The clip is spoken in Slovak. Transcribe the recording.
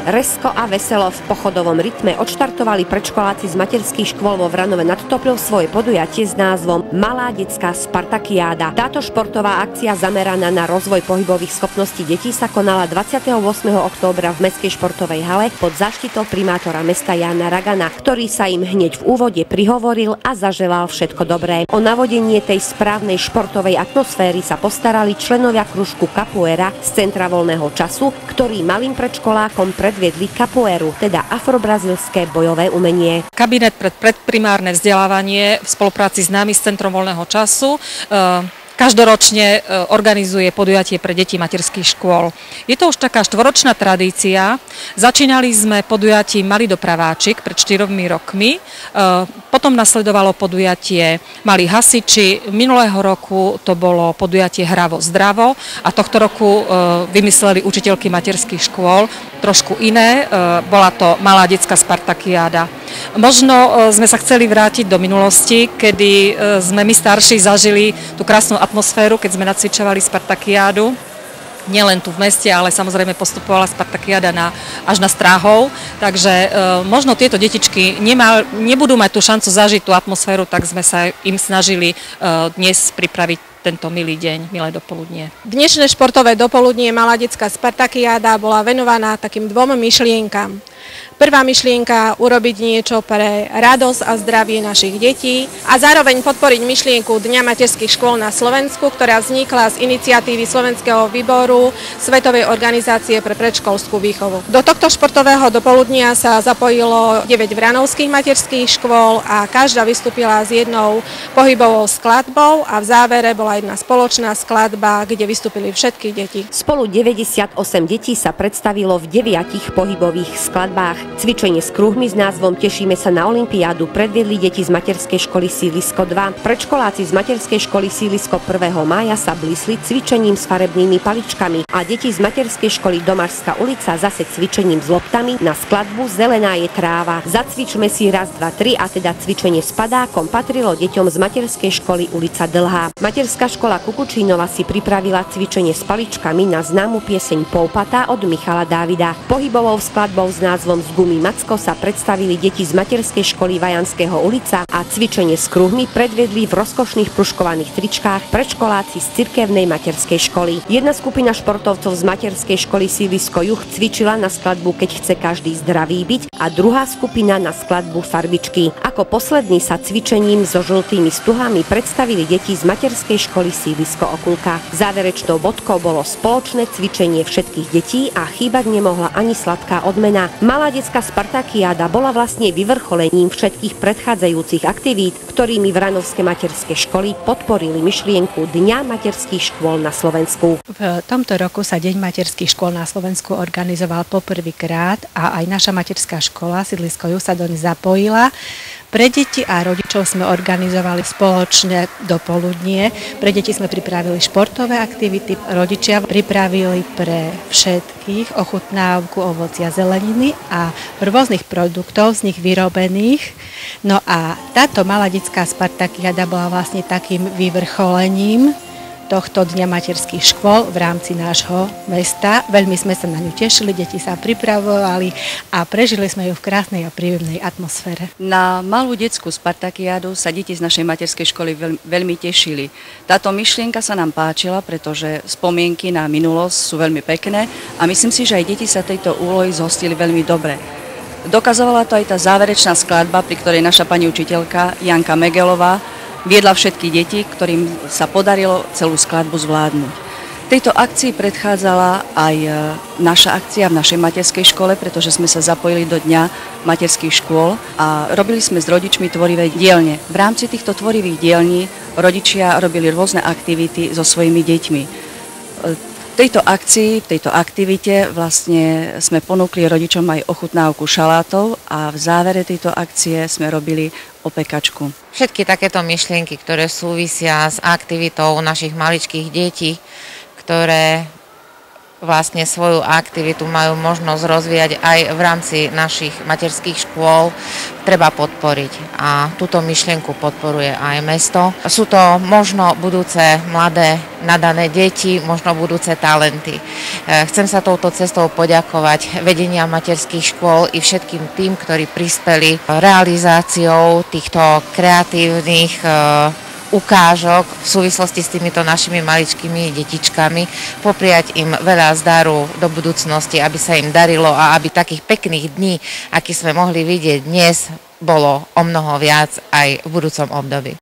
Rezko a veselo v pochodovom rytme odštartovali predškoláci z materských škôl vo Vranove nad Topľou svoje podujatie s názvom Malá detská spartakiáda. Táto športová akcia zameraná na rozvoj pohybových schopností detí sa konala 28. októbra v Mestskej športovej hale pod záštitou primátora mesta Jána Ragana, ktorý sa im hneď v úvode prihovoril a zaželal všetko dobré. O navodenie tej správnej športovej atmosféry sa postarali členovia kružku Capoeira z Centra voľného času, ktorí malým predškolákom predviedli capoeiru, teda afrobrazilské bojové umenie. Kabinet pre predprimárne vzdelávanie v spolupráci s nami z Centrom voľného času každoročne organizuje podujatie pre deti materských škôl. Je to už taká štvoročná tradícia. Začínali sme podujatím Malý dopraváčik pred 4 rokmi, potom nasledovalo podujatie Malí hasiči, minulého roku to bolo podujatie Hravo zdravo a tohto roku vymysleli učiteľky materských škôl trošku iné, bola to Malá detská spartakiáda. Možno sme sa chceli vrátiť do minulosti, kedy sme my starší zažili tú krásnu atmosféru, keď sme nacvičovali spartakiádu. Nielen tu v meste, ale samozrejme postupovala spartakiáda až na Stráhov. Takže možno tieto detičky nebudú mať tú šancu zažiť tú atmosféru, tak sme sa im snažili dnes pripraviť tento milý deň, milé dopoludnie. Dnešné športové dopoludnie Malá detská spartakiáda bola venovaná takým 2 myšlienkam. Prvá myšlienka urobiť niečo pre radosť a zdravie našich detí a zároveň podporiť myšlienku Dňa materských škôl na Slovensku, ktorá vznikla z iniciatívy Slovenského výboru Svetovej organizácie pre predškolskú výchovu. Do tohto športového dopoludnia sa zapojilo 9 vranovských materských škôl a každá vystúpila s jednou pohybovou skladbou a v závere bola jedna spoločná skladba, kde vystúpili všetky deti. Spolu 98 detí sa predstavilo v 9 pohybových skladbách. Cvičenie s kruhmi s názvom Tešíme sa na olympiádu predviedli deti z materskej školy Sídlisko 2. Predškoláci z materskej školy Sídlisko 1. mája sa blísli cvičením s farebnými paličkami a deti z materskej školy Domažská ulica zase cvičením s loptami na skladbu Zelená je tráva. Zacvičme si raz, dva, tri a teda cvičenie s padákom patrilo deťom z materskej školy ulica Dlhá. Materská škola Kukučínova si pripravila cvičenie s paličkami na známu pieseň Poupata od Michala Dávida. Pohybovou skladbou s názvom Z gumy Macko sa predstavili deti z materskej školy Vajanského ulica a cvičenie s kruhmi predviedli v rozkošných pruškovaných tričkách predškoláci z cirkevnej materskej školy. Jedna skupina športovcov z materskej školy Sídlisko Juh cvičila na skladbu Keď chce každý zdravý byť a druhá skupina na skladbu Farbičky. Ako poslední sa cvičením so žltými stuhami predstavili deti z materskej školy Sídlisko Okulka. Záverečnou bodkou bolo spoločné cvičenie všetkých detí a chýbať nemohla ani sladká odmena. Malá detská spartakiáda bola vlastne vyvrcholením všetkých predchádzajúcich aktivít, ktorými vranovské materské školy podporili myšlienku Dňa materských škôl na Slovensku. V tomto roku sa Deň materských škôl na Slovensku organizoval poprvýkrát a aj naša materská škola Sídlisko Juh sa doň zapojila. Pre deti a rodičov sme organizovali spoločné dopoludnie. Pre deti sme pripravili športové aktivity, rodičia pripravili pre všetkých ochutnávku ovocia, zeleniny a rôznych produktov z nich vyrobených. No a táto Malá detská spartakiáda bola vlastne takým vyvrcholením tohto Dňa materských škôl v rámci nášho mesta. Veľmi sme sa na ňu tešili, deti sa pripravovali a prežili sme ju v krásnej a príjemnej atmosfére. Na Malú detskú spartakiádu sa deti z našej materskej školy veľmi tešili. Táto myšlienka sa nám páčila, pretože spomienky na minulosť sú veľmi pekné a myslím si, že aj deti sa tejto úlohy zhostili veľmi dobre. Dokazovala to aj tá záverečná skladba, pri ktorej naša pani učiteľka Janka Megelová viedla všetky deti, ktorým sa podarilo celú skladbu zvládnuť. Tejto akcii predchádzala aj naša akcia v našej materskej škole, pretože sme sa zapojili do Dňa materských škôl a robili sme s rodičmi tvorivé dielne. V rámci týchto tvorivých dielní rodičia robili rôzne aktivity so svojimi deťmi. V tejto akcii, v tejto aktivite vlastne sme ponúkli rodičom aj ochutnávku šalátov a v závere tejto akcie sme robili opekačku. Všetky takéto myšlienky, ktoré súvisia s aktivitou našich maličkých detí, ktoré vlastne svoju aktivitu majú možnosť rozvíjať aj v rámci našich materských škôl, treba podporiť. A túto myšlienku podporuje aj mesto. Sú to možno budúce mladé nadané deti, možno budúce talenty. Chcem sa touto cestou poďakovať vedenia materských škôl i všetkým tým, ktorí prispeli realizáciou týchto kreatívnych ukážok v súvislosti s týmito našimi maličkými detičkami, popriať im veľa zdaru do budúcnosti, aby sa im darilo a aby takých pekných dní, aký sme mohli vidieť dnes, bolo o mnoho viac aj v budúcom období.